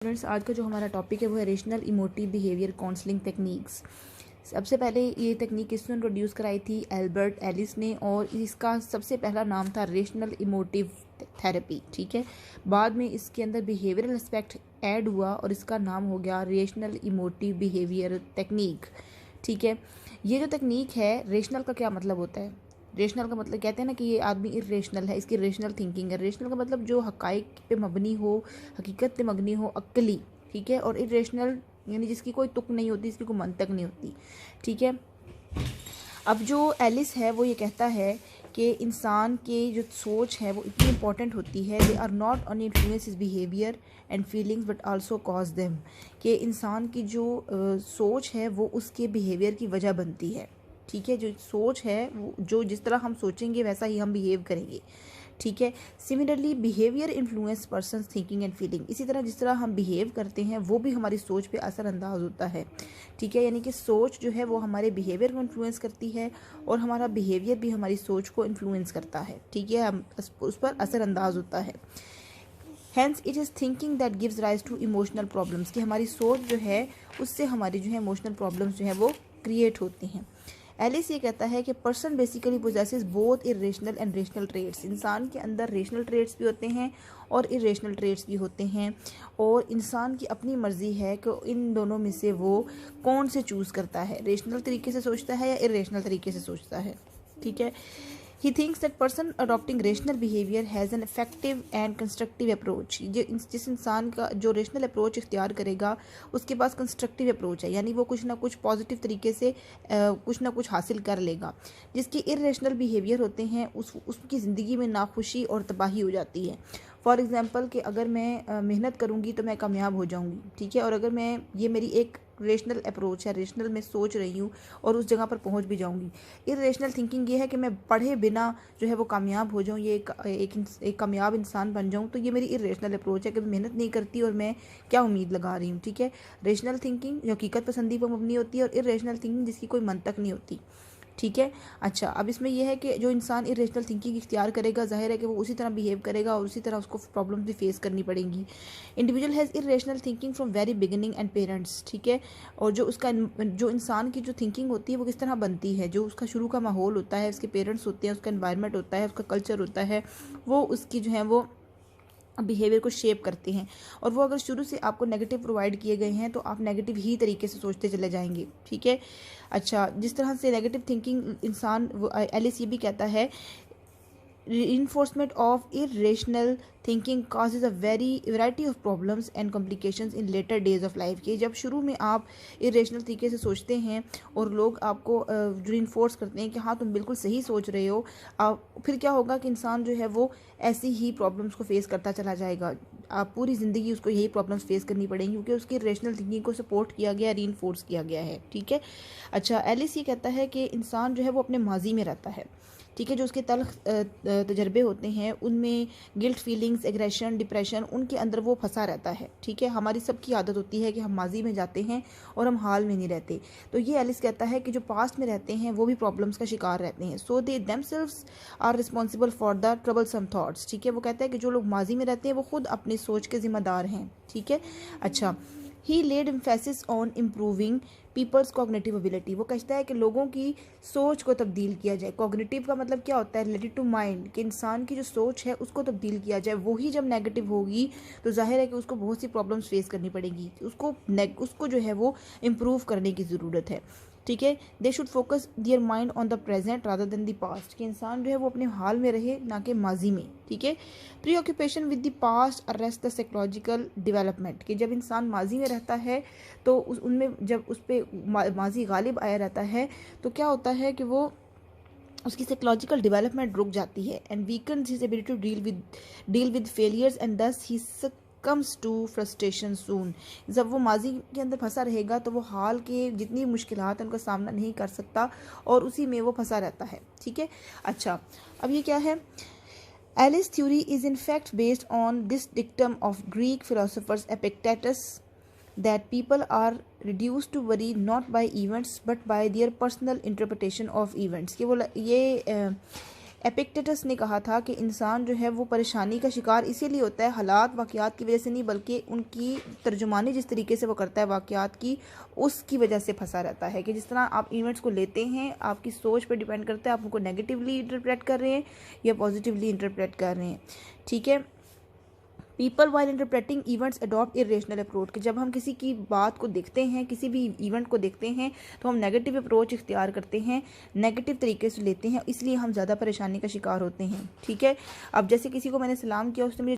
Friends, आज का जो हमारा टॉपिक है वो है rational emotive behaviour counselling techniques. सबसे पहले ये तकनीक किसने इंट्रोड्यूस कराई थी? एल्बर्ट एलिस ने, और इसका सबसे पहला नाम था रेशनल इमोटिव थेरेपी। ठीक है, बाद में इसके अंदर बिहेवियरल एस्पेक्ट ऐड हुआ और इसका नाम हो गया रेशनल इमोटिव बिहेवियर टेक्निक। ठीक है, ये जो तकनीक है, रेशनल का क्या मतलब होता है? रेशनल का मतलब कहते हैं ना कि ये आदमी इरेशनल है, इसकी रेशनल थिंकिंग है। रेशनल का मतलब जो हकाइक पे मबनी हो, हकीकत पे मबनी हो, अक्ली। ठीक है, और इरेशनल यानी जिसकी कोई तुक नहीं होती, इसकी कोई मंतक नहीं होती। ठीक है, अब जो एलिस है वो ये कहता है कि इंसान के जो सोच है वो इतनी इंपॉर्टेंट होती है, they are not only influence his behaviour and feelings but also cause them, कि इंसान की जो सोच है वो उसके बिहेवियर की वजह बनती है। ठीक है, जो सोच है वो जो जिस तरह हम सोचेंगे वैसा ही हम बिहेव करेंगे। ठीक है, similarly behaviour influence person thinking and feeling, इसी तरह जिस तरह हम बिहेव करते हैं वो भी हमारी सोच पे असरअंदाज होता है। ठीक है, यानी कि सोच जो है वो हमारे बिहेवियर को इन्फ्लुएंस करती है और हमारा बिहेवियर भी हमारी सोच को इन्फ्लुएंस करता है। ठीक है, हम उस पर असरअंदाज होता है। Hence it is thinking that gives rise to emotional problems, कि हमारी सोच जो है उससे हमारी जो है इमोशनल प्रॉब्लम्स जो है वो क्रिएट होती हैं। एलिस ये कहता है कि person basically possesses both irrational and rational traits, इंसान के अंदर रेशनल ट्रेट्स भी होते हैं और इरेशनल ट्रेट्स भी होते हैं, और इंसान की अपनी मर्जी है कि इन दोनों में से वो कौन से चूज़ करता है, रेशनल तरीके से सोचता है या इरेशनल तरीके से सोचता है। ठीक है, he thinks that person adopting rational behavior has an effective and constructive approach, जिस इंसान का जो रेशनल अप्रोच इख्तियार करेगा उसके पास कंस्ट्रक्टिव अप्रोच है, यानी वो कुछ ना कुछ पॉजिटिव तरीके से कुछ ना कुछ हासिल कर लेगा। जिसके इरेशनल बिहेवियर होते हैं उसकी ज़िंदगी में नाखुशी और तबाही हो जाती है। फॉर एग्ज़ाम्पल कि अगर मैं मेहनत करूँगी तो मैं कामयाब हो जाऊँगी। ठीक है, और अगर मैं ये मेरी एक रेशनल अप्रोच है, रेशनल मैं सोच रही हूँ और उस जगह पर पहुँच भी जाऊँगी। इरेशनल थिंकिंग ये है कि मैं पढ़े बिना जो है वो कामयाब हो जाऊँ, ये एक कामयाब इंसान बन जाऊँ, तो ये मेरी इरेशनल अप्रोच है कि मैं मेहनत नहीं करती और मैं क्या उम्मीद लगा रही हूँ। ठीक है, रेशनल थिंकिंग जो हकीकत पसंदी पर मबनी होती है, और इरेशनल थिंकिंग जिसकी कोई मंतक नहीं होती। ठीक है, अच्छा, अब इसमें यह है कि जो इंसान इरेशनल थिंकिंग इख्तियार करेगा, जाहिर है कि वो उसी तरह बिहेव करेगा और उसी तरह उसको प्रॉब्लम्स भी फेस करनी पड़ेंगी। Individual has irrational thinking from very beginning and parents. ठीक है, और जो इंसान की जो थिंकिंग होती है वो किस तरह बनती है, जो उसका शुरू का माहौल होता है, उसके पेरेंट्स होते हैं, उसका एनवायरनमेंट होता है, उसका कल्चर होता है, वो उसकी जो है वो बिहेवियर को शेप करते हैं। और वो अगर शुरू से आपको नेगेटिव प्रोवाइड किए गए हैं तो आप नेगेटिव ही तरीके से सोचते चले जाएंगे। ठीक है, अच्छा, जिस तरह से नेगेटिव थिंकिंग इंसान, एलिस ये भी कहता है, reinforcement of irrational thinking causes a variety of problems and complications in later days of life, कि जब शुरू में आप इरेशनल तरीके से सोचते हैं और लोग आपको reinforce करते हैं कि हाँ तुम बिल्कुल सही सोच रहे हो, फिर क्या होगा कि इंसान जो है वो ऐसी ही प्रॉब्लम्स को फेस करता चला जाएगा। आप पूरी ज़िंदगी उसको यही प्रॉब्लम्स फेस करनी पड़ेंगी क्योंकि उसकी रेशनल थिंकिंग को सपोर्ट किया गया, रीइंफोर्स किया गया है। ठीक है, अच्छा, एलिस ये कहता है कि इंसान जो है वो अपने माजी में रहता है। ठीक है, जो उसके तल्ख तजर्बे होते हैं उनमें गिल्ट फीलिंग्स, एग्रेशन, डिप्रेशन, उनके अंदर वो फंसा रहता है। ठीक है, हमारी सबकी आदत होती है कि हम माजी में जाते हैं और हम हाल में नहीं रहते। तो ये एलिस कहता है कि जो पास्ट में रहते हैं वो भी प्रॉब्लम्स का शिकार रहते हैं। So they themselves are responsible for the troublesome thoughts. ठीक है, वो कहता है कि जो लोग माजी में रहते हैं वो खुद अपनी सोच के जिम्मेदार हैं। ठीक है, अच्छा, he laid emphasis on improving people's cognitive ability, वो कहता है कि लोगों की सोच को तब्दील किया जाए। कॉग्निटिव का मतलब क्या होता है? रिलेटेड टू माइंड, कि इंसान की जो सोच है उसको तब्दील किया जाए। वही जब नेगेटिव होगी तो जाहिर है कि उसको बहुत सी प्रॉब्लम्स फेस करनी पड़ेगी, उसको जो है वो इम्प्रूव करने की ज़रूरत है। ठीक है, they should focus their mind on the present rather than the past, कि इंसान जो है वो अपने हाल में रहे ना कि माजी में। ठीक है, pre occupation with the past arrest the psychological development, कि जब इंसान माजी में रहता है तो उनमें जब उस पर माजी गालिब आया रहता है तो क्या होता है कि वो उसकी साइकोलॉजिकल डेवलपमेंट रुक जाती है, and weakens his ability to deal with failures and thus he comes to frustration soon. जब वो माजी के अंदर फंसा रहेगा तो वो हाल के जितनी मुश्किलात हैं उनका सामना नहीं कर सकता और उसी में वो फंसा रहता है। ठीक है, अच्छा, अब ये क्या है? Alice theory is in fact based on this dictum of Greek philosophers Epictetus, that people are reduced to worry not by events but by their personal interpretation of events, कि वो ये एपिक्टेटस ने कहा था कि इंसान जो है वो परेशानी का शिकार इसीलिए होता है हालात वाक़यात की वजह से नहीं, बल्कि उनकी तर्जुमानी जिस तरीके से वो करता है वाक़यात की, उसकी वजह से फंसा रहता है। कि जिस तरह आप इवेंट्स को लेते हैं, आपकी सोच पर डिपेंड करता है आप उनको नेगेटिवली इंटरप्रेट कर रहे हैं या पॉजिटिवली इंटरप्रेट कर रहे हैं। ठीक है। People while interpreting events adopt irrational approach, कि जब हम किसी की बात को देखते हैं, किसी भी इवेंट को देखते हैं, तो हम नेगेटिव अप्रोच इख्तियार करते हैं, नेगेटिव तरीके से लेते हैं, इसलिए हम ज़्यादा परेशानी का शिकार होते हैं। ठीक है। अब जैसे किसी को मैंने सलाम किया, उसने मुझे